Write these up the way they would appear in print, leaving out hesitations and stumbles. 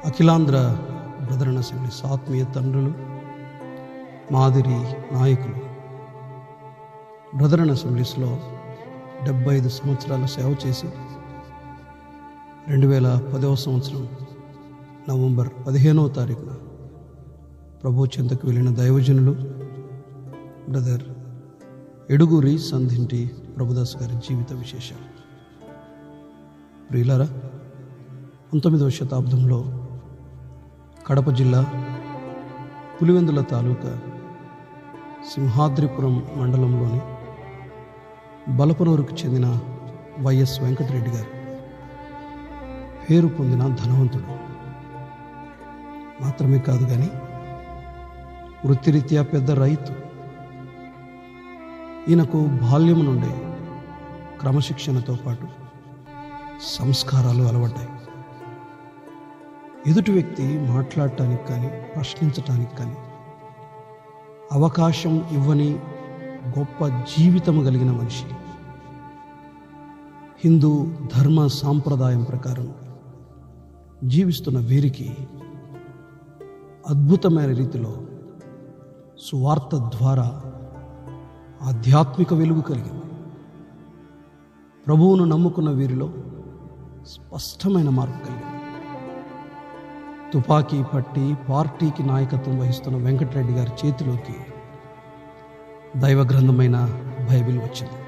అఖిలాంధ్ర brethren assemblies ఆత్మీయ తండ్రులు, మాదిరి నాయకులు, బ్రదరన్ అసెంబ్లీస్లో 75 సంవత్సరాల సేవ చేసి 2010వ సంవత్సరం నవంబర్ 15వ తారీఖున ప్రభు చెంతకు వెళ్ళిన దైవజనులు బ్రదర్ ఎడుగూరి సంధింటి ప్రభుదాస్ గారి జీవిత విశేషాలు. ప్రియులారా, 19వ శతాబ్దంలో కడప జిల్లా పులివెందుల తాలూకా సింహాద్రిపురం మండలంలోని బలపనూరుకు చెందిన వైఎస్ వెంకటరెడ్డి గారు పేరు పొందిన ధనవంతుడు మాత్రమే కాదు కానీ వృత్తిరీత్యా పెద్ద రైతు. ఈయనకు బాల్యం నుండే క్రమశిక్షణతో పాటు సంస్కారాలు అలవడ్డాయి. ఎదుటి వ్యక్తి మాట్లాడటానికి కానీ ప్రశ్నించటానికి కానీ అవకాశం ఇవ్వని గొప్ప జీవితము కలిగిన మనిషి. హిందూ ధర్మ సాంప్రదాయం ప్రకారం జీవిస్తున్న వీరికి అద్భుతమైన రీతిలో సువార్త ద్వారా ఆధ్యాత్మిక వెలుగు కలిగింది. ప్రభువును నమ్ముకున్న వీరిలో స్పష్టమైన మార్పు కలిగింది. తుపాకీ పట్టి పార్టీకి నాయకత్వం వహిస్తున్న వెంకటరెడ్డి గారి చేతిలోకి దైవ గ్రంథమైన బైబిల్ వచ్చింది.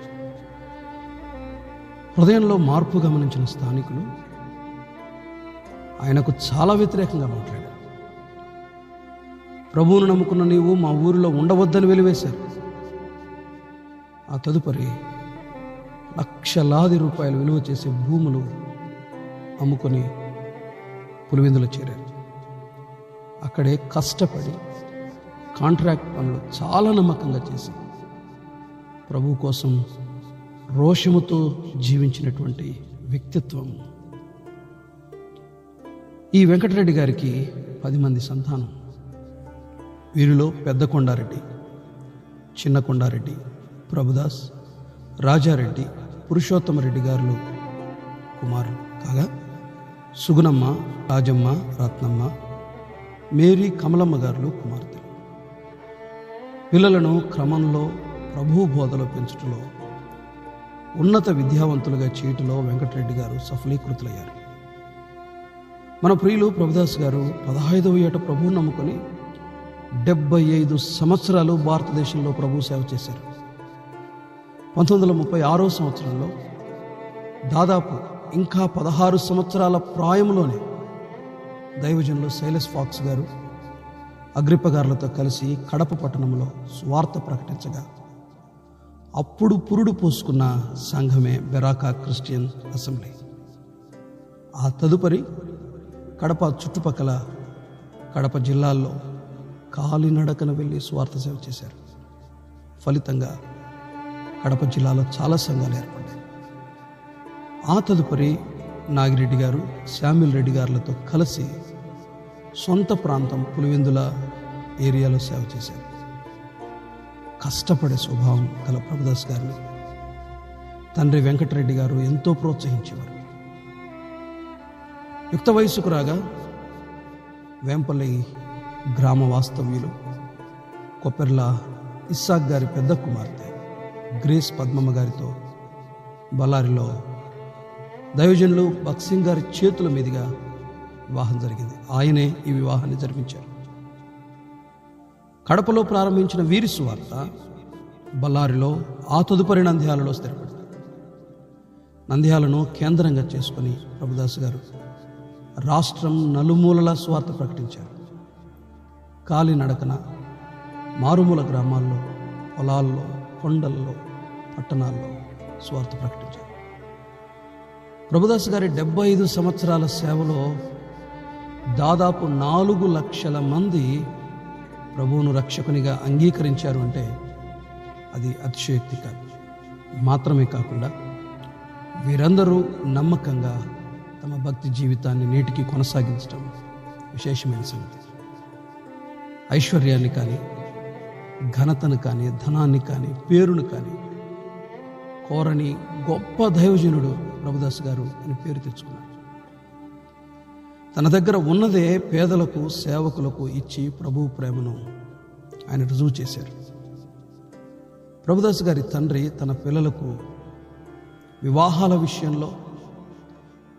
హృదయంలో మార్పు గమనించిన స్థానికులు ఆయనకు చాలా వ్యతిరేకంగా మాట్లాడారు. ప్రభువును నమ్ముకున్న నీవు మా ఊరిలో ఉండవద్దని వెలివేశారు. ఆ తదుపరి లక్షలాది రూపాయలు విలువ చేసే భూములు అమ్ముకొని పులివెందులో చేరారు. అక్కడే కష్టపడి కాంట్రాక్ట్ పనులు చాలా నమ్మకంగా చేసి ప్రభు కోసం రోషముతో జీవించినటువంటి వ్యక్తిత్వం. ఈ వెంకటరెడ్డి గారికి 10 మంది సంతానం. వీరిలో పెద్ద కొండారెడ్డి, చిన్న కొండారెడ్డి, ప్రభుదాస్, రాజారెడ్డి, పురుషోత్తమరెడ్డి గారులు కుమారులు కాగా సుగుణమ్మ, రాజమ్మ, రత్నమ్మ, మేరీ, కమలమ్మ గారులు కుమార్తెలు. పిల్లలను క్రమంలో ప్రభు బోధలో పెంచడంలో ఉన్నత విద్యావంతులుగా చేయటంలో వెంకటరెడ్డి గారు సఫలీకృతులయ్యారు. మన ప్రియులు ప్రభుదాస్ గారు 15వ ఏట ప్రభువు నమ్ముకొని 75 సంవత్సరాలు భారతదేశంలో ప్రభు సేవ చేశారు. 1936వ సంవత్సరంలో దాదాపు ఇంకా 16 సంవత్సరాల ప్రాయంలోనే దైవజనులు సైలస్ ఫాక్స్ గారు అగ్రిప్ప గారులతో కలిసి కడప పట్టణంలో సువార్త ప్రకటించగా అప్పుడు పురుడు పోసుకున్న సంఘమే బెరాకా క్రిస్టియన్ అసెంబ్లీ. ఆ తదుపరి కడప చుట్టుపక్కల కడప జిల్లాల్లో కాలినడకన వెళ్ళి సువార్త సేవ చేశారు. ఫలితంగా కడప జిల్లాలో చాలా సంఘాలు ఏర్పడ్డాయి. ఆ తదుపరి నాగిరెడ్డి గారు, శామ్యుల్ రెడ్డి గారులతో కలిసి సొంత ప్రాంతం పులివెందుల ఏరియాలో సేవ చేశారు. కష్టపడే స్వభావం గల ప్రభుదాస్ గారిని తండ్రి వెంకటరెడ్డి గారు ఎంతో ప్రోత్సహించేవారు. యుక్త వయసుకు రాగా వేంపల్లి గ్రామ వాస్తవ్యులు కొప్పెర్ల ఇస్సాక్ గారి పెద్ద కుమార్తె గ్రేస్ పద్మమ్మ గారితో బళ్ళారిలో దైవజనులు బక్సింగ్ గారి చేతుల మీదుగా వివాహం జరిగింది. ఆయనే ఈ వివాహాన్ని జరిపించారు. కడపలో ప్రారంభించిన వీరి సువార్త బళ్ళారిలో, ఆ తదుపరి నంద్యాలలో స్థిరపడింది. నంద్యాలను కేంద్రంగా చేసుకొని ప్రభుదాస్ గారు రాష్ట్రం నలుమూలలా సువార్త ప్రకటించారు. కాలినడకన మారుమూల గ్రామాల్లో, పొలాల్లో, కొండల్లో, పట్టణాల్లో సువార్త ప్రకటించారు. ప్రభుదాస్ గారి 75 సంవత్సరాల సేవలో దాదాపు 4 లక్షల మంది ప్రభువును రక్షకునిగా అంగీకరించారు అంటే అది అతిశయోక్తి కాదు. మాత్రమే కాకుండా వీరందరూ నమ్మకంగా తమ భక్తి జీవితాన్ని నేటికి కొనసాగించడం విశేషమైన సంగతి. ఐశ్వర్యాన్ని కానీ, ఘనతను కానీ, ధనాన్ని కానీ, పేరును కానీ కోరని గొప్ప దైవజనుడు ప్రభుదాస్ గారు అని పేరు తెచ్చుకున్నారు. తన దగ్గర ఉన్నదే పేదలకు, సేవకులకు ఇచ్చి ప్రభువు ప్రేమను ఆయన రుజువు చేశారు. ప్రభుదాస్ గారి తండ్రి తన పిల్లలకు వివాహాల విషయంలో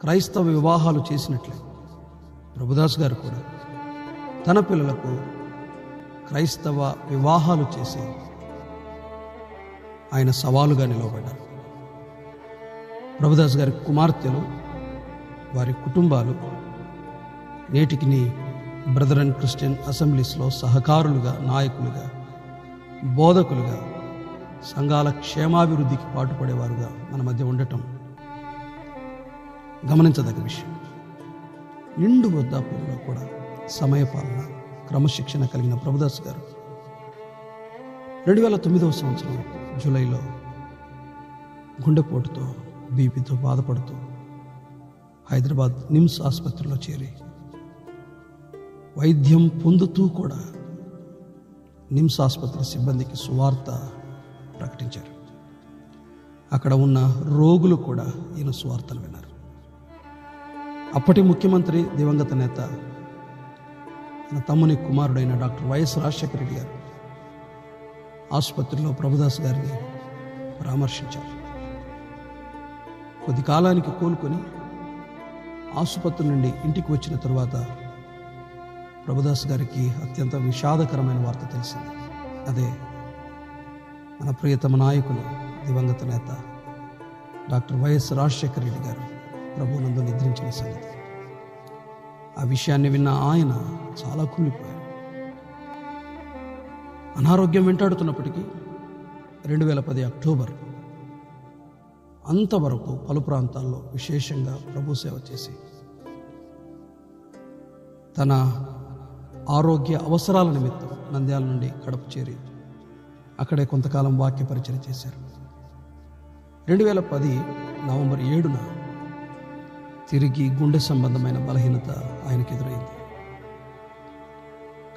క్రైస్తవ వివాహాలు చేసినట్లే ప్రభుదాస్ గారు కూడా తన పిల్లలకు క్రైస్తవ వివాహాలు చేసి ఆయన సవాలుగా నిలవబడ్డారు. ప్రభుదాస్ గారి కుమార్తెలు, వారి కుటుంబాలు నేటికి బ్రదర్ అండ్ క్రిస్టియన్ అసెంబ్లీస్లో సహకారులుగా, నాయకులుగా, బోధకులుగా, సంఘాల క్షేమాభివృద్ధికి పాటుపడేవారుగా మన మధ్య ఉండటం గమనించదగ్గ విషయం. నిండు వృద్ధాప్యంలో కూడా సమయపాలన, క్రమశిక్షణ కలిగిన ప్రభుదాస్ గారు 2009వ సంవత్సరం జూలైలో గుండెపోటుతో, బీపీతో బాధపడుతూ హైదరాబాద్ నిమ్స్ ఆసుపత్రిలో చేరి వైద్యం పొందుతూ కూడా నిమ్స్ ఆసుపత్రి సిబ్బందికి సువార్త ప్రకటించారు. అక్కడ ఉన్న రోగులు కూడా ఈయన సువార్తను విన్నారు. అప్పటి ముఖ్యమంత్రి, దివంగత నేత, తన తమ్ముని కుమారుడైన డాక్టర్ వైఎస్ రాజశేఖర రెడ్డి గారు ఆసుపత్రిలో ప్రభుదాస్ గారిని పరామర్శించారు. కొద్ది కాలానికి కోలుకొని ఆసుపత్రి నుండి ఇంటికి వచ్చిన తరువాత ప్రభుదాస్ గారికి అత్యంత విషాదకరమైన వార్త తెలిసింది. అదే మన ప్రియతమ నాయకులు, దివంగత నేత డాక్టర్ వైఎస్ రాజశేఖర రెడ్డి గారు ప్రభువునందు నిద్రించిన సంగతి. ఆ విషయాన్ని విన్న ఆయన చాలా కుమిలిపోయారు. అనారోగ్యం వెంటాడుతున్నప్పటికీ 2010 అక్టోబర్ అంతవరకు పలు ప్రాంతాల్లో విశేషంగా ప్రభు సేవ చేసి తన ఆరోగ్య అవసరాల నిమిత్తం నంద్యాల నుండి కడప చేరి అక్కడే కొంతకాలం వాక్య పరిచయం చేశారు. 2010 నవంబర్ 7న తిరిగి గుండె సంబంధమైన బలహీనత ఆయనకు ఎదురైంది.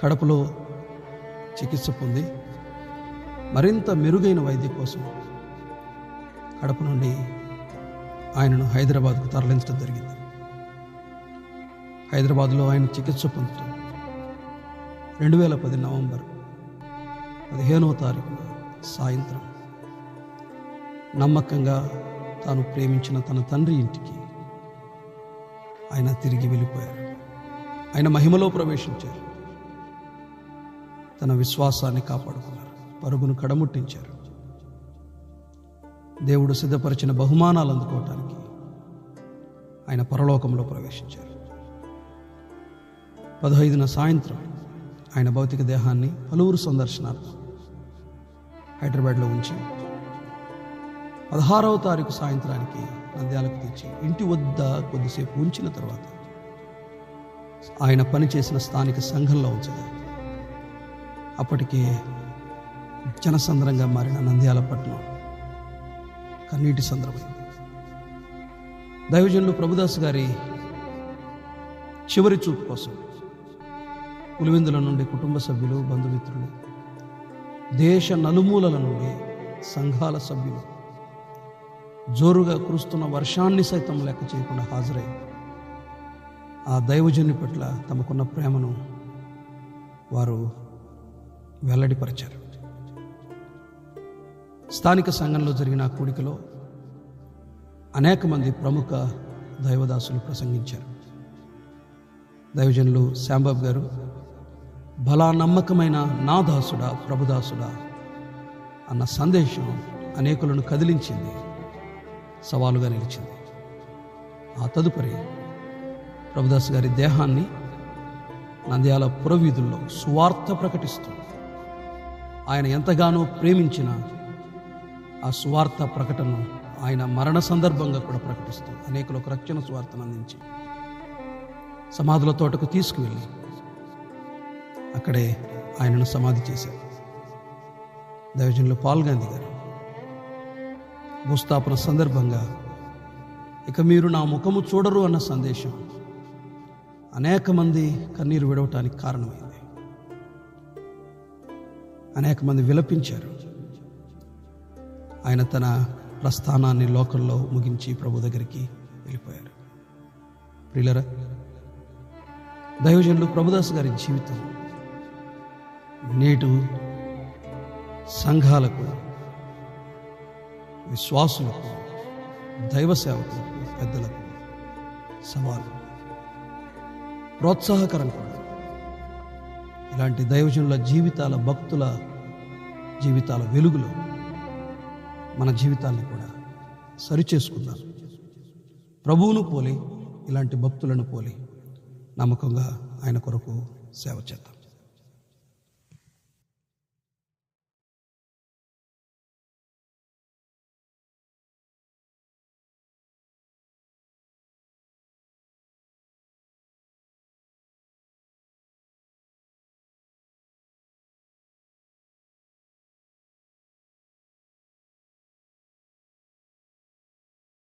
కడపలో చికిత్స పొంది మరింత మెరుగైన వైద్యం కోసం కడప నుండి ఆయనను హైదరాబాద్కు తరలించడం జరిగింది. హైదరాబాద్లో ఆయన చికిత్స పొందుతూ 2010 నవంబర్ 15వ తారీఖున సాయంత్రం నమ్మకంగా తాను ప్రేమించిన తన తండ్రి ఇంటికి ఆయన తిరిగి వెళ్ళిపోయారు. ఆయన మహిమలో ప్రవేశించారు. తన విశ్వాసాన్ని కాపాడుకున్నారు. పరుగును కడముట్టించారు. దేవుడు సిద్ధపరిచిన బహుమానాలు అందుకోవటానికి ఆయన పరలోకంలో ప్రవేశించారు. 15న సాయంత్రం ఆయన భౌతిక దేహాన్ని పలువురు సందర్శనార్థం హైదరాబాద్లో ఉంచి 16వ తారీఖు సాయంత్రానికి నంద్యాలకు తెచ్చి ఇంటి వద్ద కొద్దిసేపు ఉంచిన తర్వాత ఆయన పనిచేసిన స్థానిక సంఘంలో ఉంచగా అప్పటికే జనసంద్రంగా మారిన నంద్యాల పట్టణం కన్నీటి సంద్రమైంది. దైవజనులు ప్రభుదాస్ గారి చివరి చూపు కోసం పులివెందుల నుండి కుటుంబ సభ్యులు, బంధుమిత్రులు, దేశ నలుమూలల నుండి సంఘాల సభ్యులు జోరుగా కురుస్తున్న వర్షాన్ని సైతం లెక్క చేయకుండా హాజరై ఆ దైవజనుని పట్ల తమకున్న ప్రేమను వారు వెల్లడిపరిచారు. స్థానిక సంఘంలో జరిగిన ఆ కూడికలో అనేక మంది ప్రముఖ దైవదాసులు ప్రసంగించారు. దైవజనులు శ్యాంబాబు గారు బలా నమ్మకమైన నా దాసుడా, ప్రభుదాసుడా అన్న సందేశం అనేకులను కదిలించింది, సవాలుగా నిలిచింది. ఆ తదుపరి ప్రభుదాస్ గారి దేహాన్ని నంద్యాల పురవీధుల్లో సువార్త ప్రకటిస్తూ ఆయన ఎంతగానో ప్రేమించిన ఆ సువార్త ప్రకటనను ఆయన మరణ సందర్భంగా కూడా ప్రకటిస్తూ అనేకులకు రక్షణ సువార్తను అందించి సమాధుల తోటకు తీసుకువెళ్ళి అక్కడే ఆయనను సమాధి చేశారు. దైవజనులు పాల్ గాంధీ గారు భూస్థాపన సందర్భంగా ఇక మీరు నా ముఖము చూడరు అన్న సందేశం అనేక మంది కన్నీరు విడవటానికి కారణమైంది. అనేక మంది విలపించారు. ఆయన తన ప్రస్థానాన్ని లోకంలో ముగించి ప్రభు దగ్గరికి వెళ్ళిపోయారు. ప్రియులరా, దైవజనులు ప్రభుదాస్ గారి జీవితం నేడు సంఘాలకు, విశ్వాసులకు, దైవ సేవకులకు, పెద్దలకు సవాలు, ప్రోత్సాహకరం కూడా. ఇలాంటి దైవజనుల జీవితాల, భక్తుల జీవితాల వెలుగులో మన జీవితాలను కూడా సరిచేసుకుందాం. ప్రభువును పోలి, ఇలాంటి భక్తులను పోలి నమ్మకంగా ఆయన కొరకు సేవ చేద్దాం.